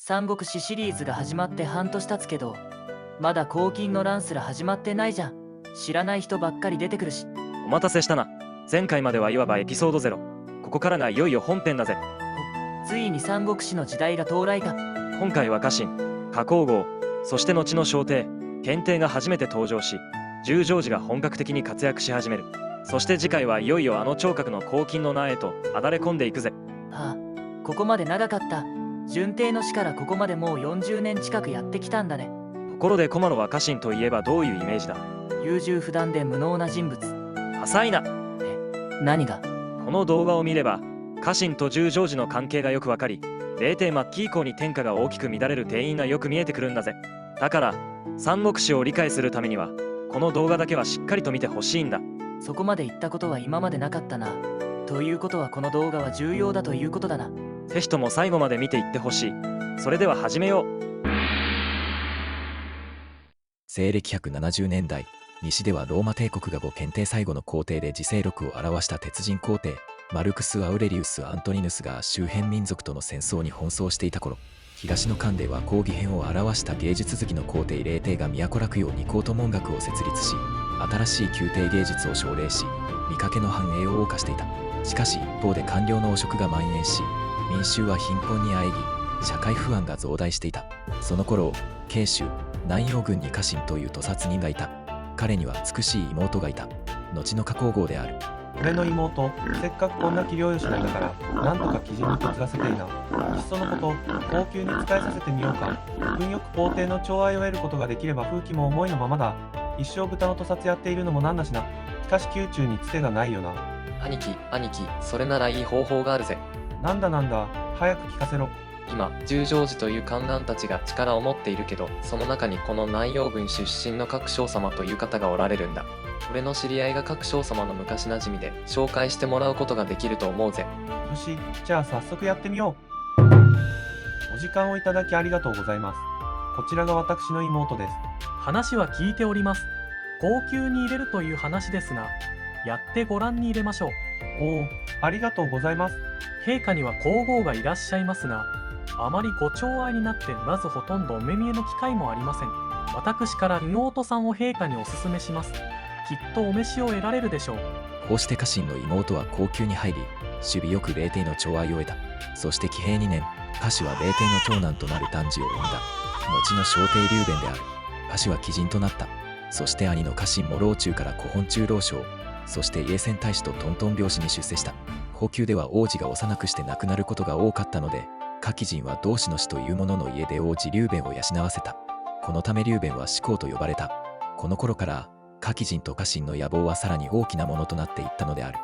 三国志シリーズが始まって半年経つけど、まだ黄金の乱すら始まってないじゃん。知らない人ばっかり出てくるし。お待たせしたな。前回まではいわばエピソード0。ここからがいよいよ本編だぜ。ついに三国志の時代が到来か。今回は家臣、加工号、そして後の小帝、検定が初めて登場し、十条寺が本格的に活躍し始める。そして次回はいよいよあの聴覚の黄金の名へとあだれ込んでいくぜ。はあ、ここまで長かった。順帝の死からここまでもう40年近くやってきたんだね。ところで駒野は家臣といえばどういうイメージだ？優柔不断で無能な人物。浅いな。何が？この動画を見れば家臣と十条寺の関係がよくわかり、霊帝末期以降に天下が大きく乱れる原因がよく見えてくるんだぜ。だから三国志を理解するためにはこの動画だけはしっかりと見てほしいんだ。そこまで言ったことは今までなかったな。ということはこの動画は重要だということだな。ぜひとも最後まで見ていってほしい。それでは始めよう。西暦170年代、西ではローマ帝国が母検定最後の皇帝で自制力を表した鉄人皇帝マルクス・アウレリウス・アントニヌスが周辺民族との戦争に奔走していた頃、東の漢では講義編を表した芸術好きの皇帝霊帝が都落葉二高等門学を設立し、新しい宮廷芸術を奨励し、見かけの繁栄を謳歌していた。しかし一方で官僚の汚職が蔓延し、民衆は貧困にあえぎ、社会不安が増大していた。その頃、慶州南陽郡に家臣という屠殺人がいた。彼には美しい妹がいた。後の加工号である。俺の妹、せっかくこんな器量よしなんだから、なんとか基準に嫁がせていな。いっそのこと、高級に仕えさせてみようか。運よく皇帝の寵愛を得ることができれば風紀も思いのままだ。一生豚の屠殺やっているのもなんだしな。しかし宮中につてがないよな。兄貴、それならいい方法があるぜ。なんだ、早く聞かせろ。今、十条寺という宦官たちが力を持っているけど、その中にこの南陽郡出身の各将様という方がおられるんだ。俺の知り合いが各将様の昔なじみで、紹介してもらうことができると思うぜ。よし、じゃあ早速やってみよう。お時間をいただきありがとうございます。こちらが私の妹です。話は聞いております。高級に入れるという話ですが、やってご覧に入れましょう。おお、ありがとうございます。陛下には皇后がいらっしゃいますが、あまりご寵愛になってまずほとんどお目見えの機会もありません。私から妹さんを陛下にお勧めします。きっとお召しを得られるでしょう。こうして家臣の妹は後宮に入り、守備よく霊帝の寵愛を得た。そして紀平2年、家氏は霊帝の長男となる男児を産んだ。後の小帝劉弁である。家氏は貴人となった。そして兄の家臣も老中から古本中老将、そして家宣大使とトントン拍子に出世した。後宮では王子が幼くして亡くなることが多かったので、家貴人は同志の死というものの家で王子劉弁を養わせた。このため劉弁は至高と呼ばれた。この頃から家貴人と家臣の野望はさらに大きなものとなっていったのである。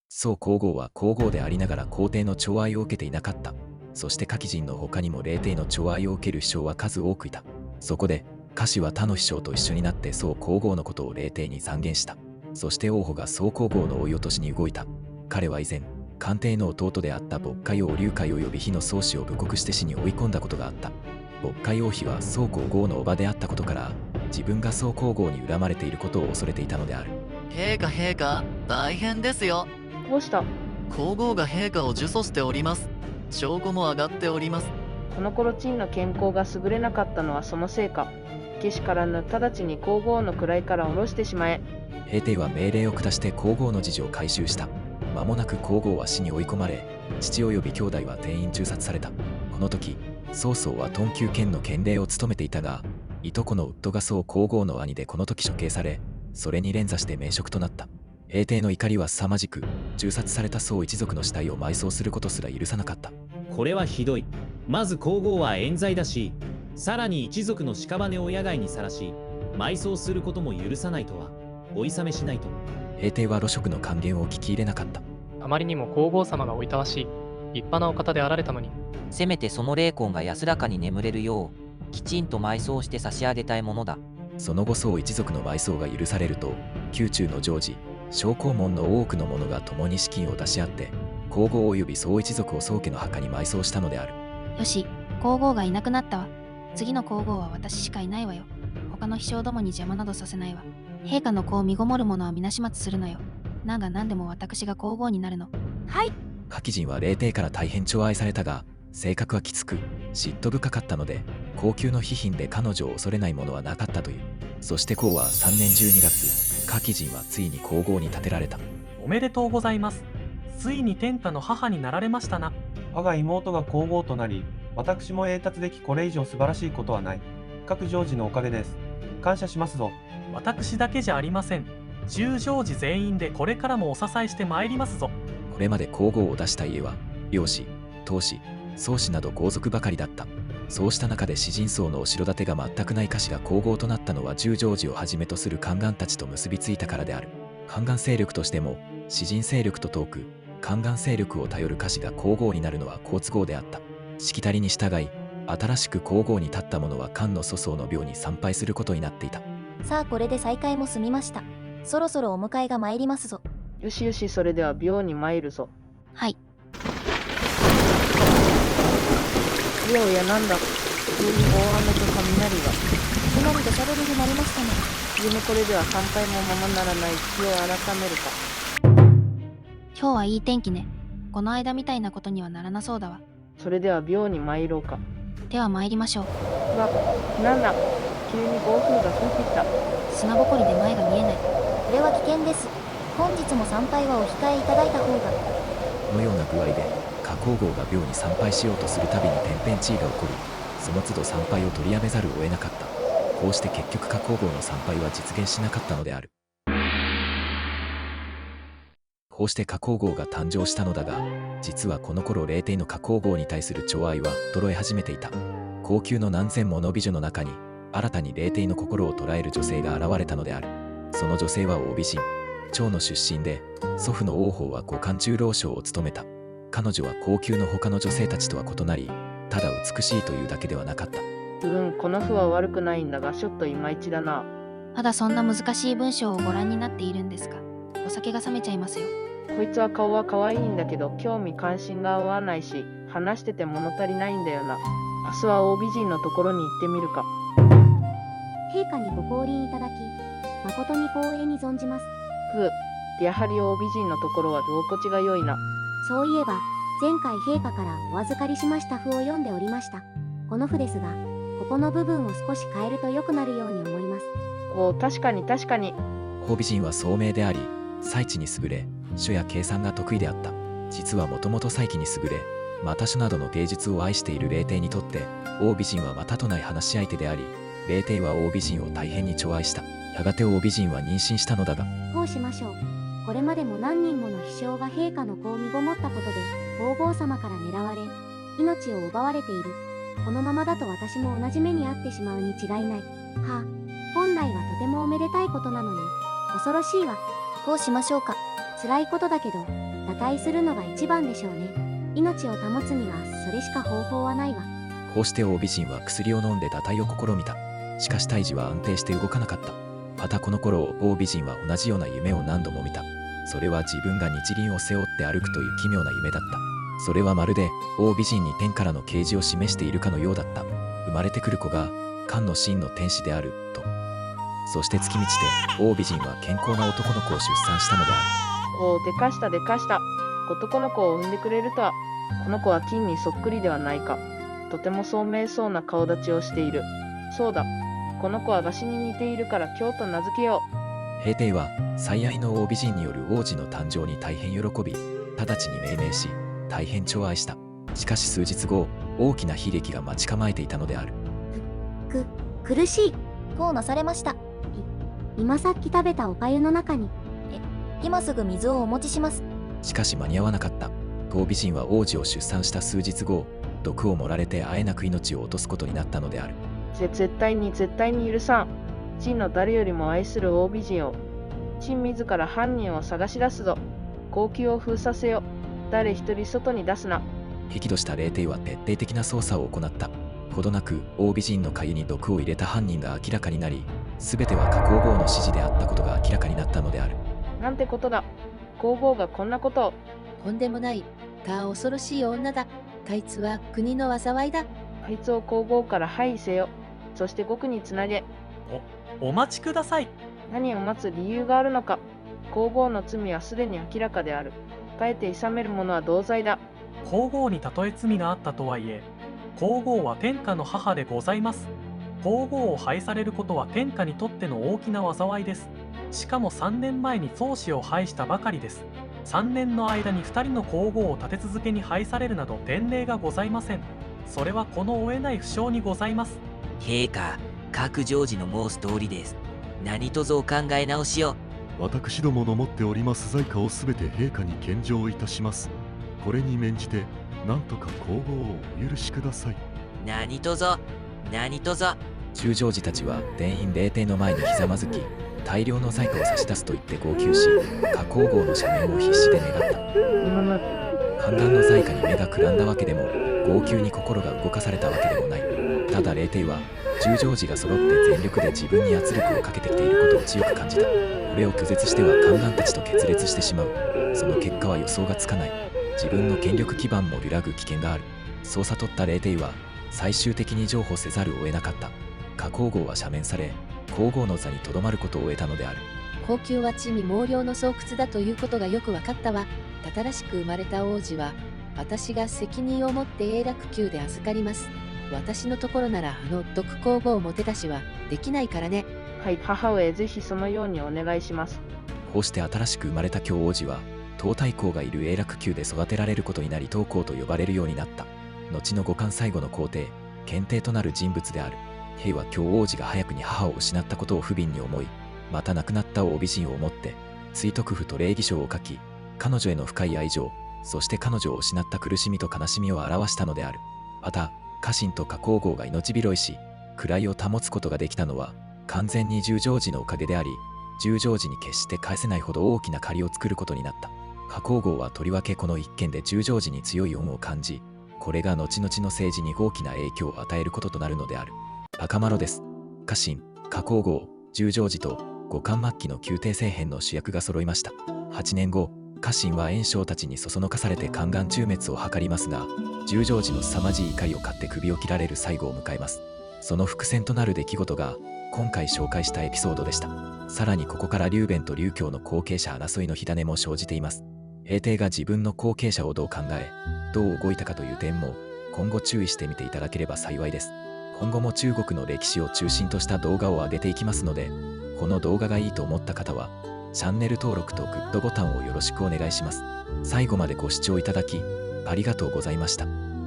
宋皇后は皇后でありながら皇帝の寵愛を受けていなかった。そして家貴人の他にも霊帝の寵愛を受ける秘書は数多くいた。そこで家氏は他の秘書と一緒になって宋皇后のことを霊帝に讒言した。そして王妃が宋皇后の追い落としに動いた。彼は以前官邸の弟であった渤海王龍海及び火の宗氏を布告して死に追い込んだことがあった。渤海王妃は宋皇后の叔母であったことから、自分が宋皇后に恨まれていることを恐れていたのである。陛下、大変ですよ。どうした？皇后が陛下を呪詛しております。証拠も上がっております。この頃陳の健康が優れなかったのはそのせいか。けしからぬ、直ちに皇后の位から下ろしてしまえ。平帝は命令を下して皇后の次女を回収した。間もなく皇后は死に追い込まれ、父及び兄弟は全員銃殺された。この時、曹操は東宮県の県令を務めていたが、いとこの夫が宋皇后の兄でこの時処刑され、それに連座して免職となった。平帝の怒りは凄まじく、銃殺された宋一族の死体を埋葬することすら許さなかった。これはひどい。まず皇后は冤罪だし、さらに一族の屍を野外にさらし、埋葬することも許さないとは、お諌めしないと。平帝は露食の諫言を聞き入れなかった。あまりにも皇后様がおいたわしい、立派なお方であられたのに。せめてその霊魂が安らかに眠れるよう、きちんと埋葬して差し上げたいものだ。その後宋一族の埋葬が許されると、宮中の常時、将校門の多くの者が共に資金を出し合って、皇后及び宋一族を宋家の墓に埋葬したのである。よし、皇后がいなくなったわ。次の皇后は私しかいないわよ。他の秘書どもに邪魔などさせないわ。陛下の子を身ごもる者は皆始末するのよ。なんが何でも私が皇后になるの。はい、カキ人は霊帝から大変寵愛されたが、性格はきつく嫉妬深かったので、高級の妃嬪で彼女を恐れないものはなかったという。そしてこうは3年12月、カキ人はついに皇后に立てられた。おめでとうございます。ついに天下の母になられましたな。我が妹が皇后となり、私も栄達できこれ以上素晴らしいことはない。各ジョージのおかげです。感謝しますぞ。私だけじゃありません。10ジョージ全員でこれからもお支えしてまいりますぞ。これまで皇后を出した家は、領主、当主、宗氏など豪族ばかりだった。そうした中で詩人層のお城建てが全くない家氏が皇后となったのは10ジョージをはじめとする宦官たちと結びついたからである。宦官勢力としても、詩人勢力と遠く、宦官勢力を頼る家氏が皇后になるのは好都合であった。しきたりに従い、新しく皇后に立った者は漢の祖宗の廟に参拝することになっていた。さあこれで再会も済みました。そろそろお迎えが参りますぞ。よしよし、それでは廟に参るぞ。はい。いやおや、なんだ。急に大雨と雷が。いきなり土砂降りになりましたね。これでは参拝もままならない。気を改めるか。今日はいい天気ね。この間みたいなことにはならなそうだわ。それでは廟に参ろうか。では参りましょう。うわ、なんだ。急に暴風が吹いてきた。砂ぼこりで前が見えない。これは危険です。本日も参拝はお控えいただいた方が。このような具合で、夏皇后が廟に参拝しようとするたびに天変地異が起こり、その都度参拝を取りやめざるを得なかった。こうして結局夏皇后の参拝は実現しなかったのである。こうして夏皇后が誕生したのだが、実はこの頃霊帝の夏皇后に対する寵愛は衰え始めていた。高級の何千もの美女の中に、新たに霊帝の心を捉える女性が現れたのである。その女性は大美人、趙の出身で、祖父の王后は五冠中郎将を務めた。彼女は高級の他の女性たちとは異なり、ただ美しいというだけではなかった。この譜は悪くないんだが、ちょっといまいちだな。まだそんな難しい文章をご覧になっているんですか。お酒が冷めちゃいますよ。こいつは顔は可愛いんだけど、興味関心が合わないし、話してて物足りないんだよな。明日は大美人のところに行ってみるか。陛下にご降臨いただき、誠に光栄に存じます。やはり大美人のところは居心地が良いな。そういえば、前回陛下からお預かりしました譜を読んでおりました。この譜ですが、ここの部分を少し変えると良くなるように思います。おお、確かに確かに。大美人は聡明であり、才知に優れ、書や計算が得意であった。実はもともと才気に優れ、また書などの芸術を愛している霊帝にとって、大美人はまたとない話し相手であり、霊帝は大美人を大変に寵愛した。やがて大美人は妊娠したのだが、こうしましょう。これまでも何人もの飛翔が陛下の子を身ごもったことで、皇后様から狙われ、命を奪われている。このままだと私も同じ目に遭ってしまうに違いない。はあ、本来はとてもおめでたいことなのに、恐ろしいわ。こうしましょうか。辛いことだけど、打開するのが一番でしょうね。命を保つにはそれしか方法はないわ。こうして大美人は薬を飲んで打退を試みた。しかし胎児は安定して動かなかった。またこの頃大美人は同じような夢を何度も見た。それは自分が日輪を背負って歩くという奇妙な夢だった。それはまるで大美人に天からの啓示を示しているかのようだった。生まれてくる子が漢の真の天使であると。そして月満ちて大美人は健康な男の子を出産したのである。おお、でかしたでかした。男の子を産んでくれるとは。この子は金にそっくりではないか。とても聡明そうな顔立ちをしている。そうだ、この子はわしに似ているから今日と名付けよう。平帝は最愛の大美人による王子の誕生に大変喜び、直ちに命名し、大変寵愛した。しかし数日後、大きな悲劇が待ち構えていたのである。苦しい。こうなされました。今さっき食べたおかゆの中に。今すぐ水をお持ちします。しかし間に合わなかった。大美人は王子を出産した数日後、毒を盛られてあえなく命を落とすことになったのである。絶対に許さん。陳の誰よりも愛する大美人を。陳自ら犯人を探し出すぞ。高級を封させよ。誰一人外に出すな。激怒した霊帝は徹底的な捜査を行った。ほどなく大美人の粥に毒を入れた犯人が明らかになり、全ては夏皇后の指示であったことが明らかになったのである。なんてことだ。皇后がこんなことを。とんでもない。恐ろしい女だ。あいつは国の災いだ。あいつを皇后から廃位せよ。そして獄につなげ。お待ちください。何を待つ理由があるのか。皇后の罪はすでに明らかである。かえて諌める者は同罪だ。皇后にたとえ罪があったとはいえ、皇后は天下の母でございます。皇后を廃されることは天下にとっての大きな災いです。しかも3年前に宗氏を廃したばかりです。3年の間に2人の皇后を立て続けに廃されるなど前例がございません。それはこの追えない負傷にございます。陛下、各常時の申す通りです。何卒お考え直しを。私どもの持っております財貨をすべて陛下に献上いたします。これに免じて、なんとか皇后をお許しください。何卒。中将寺たちは殿院霊帝の前にひざまずき、大量の財貨を差し出すと言って号泣し、加皇后の赦免を必死で願った。宦官の財貨に目がくらんだわけでも、号泣に心が動かされたわけでもない。ただ霊帝は中将寺が揃って全力で自分に圧力をかけてきていることを強く感じた。これを拒絶しては宦官たちと決裂してしまう。その結果は予想がつかない。自分の権力基盤も揺らぐ危険がある。そう悟った霊帝は最終的に譲歩せざるを得なかった。加皇后は赦免され、皇后の座にとどまることを得たのである。高級は地味猛量の巣窟だということがよく分かったわ。新しく生まれた王子は私が責任を持って永楽宮で預かります。私のところならあの毒皇后も手出しはできないからね。はい、母上、ぜひそのようにお願いします。こうして新しく生まれた京王子は東太后がいる永楽宮で育てられることになり、東皇と呼ばれるようになった。後の五冠最後の皇帝、検定となる人物である。平は京王子が早くに母を失ったことを不憫に思い、また亡くなったを美人を思って追徳譜と礼儀書を書き、彼女への深い愛情、そして彼女を失った苦しみと悲しみを表したのである。また家臣と加皇后が命拾いし、位を保つことができたのは完全に十条寺のおかげであり、十条寺に決して返せないほど大きな借りを作ることになった。加皇后はとりわけこの一件で十条寺に強い恩を感じ、これが後々の政治に大きな影響を与えることとなるのである。赤マロです。家臣、加皇后、十条寺と五冠末期の宮廷政変の主役が揃いました。8年後、家臣は炎将たちにそそのかされて宦官誅滅を図りますが、十条寺の凄まじい怒りを買って首を切られる最後を迎えます。その伏線となる出来事が今回紹介したエピソードでした。さらにここから劉弁と劉強の後継者争いの火種も生じています。平帝が自分の後継者をどう考え、どう動いたかという点も今後注意してみていただければ幸いです。今後も中国の歴史を中心とした動画を上げていきますので、この動画がいいと思った方はチャンネル登録とグッドボタンをよろしくお願いします。最後までご視聴いただきありがとうございました。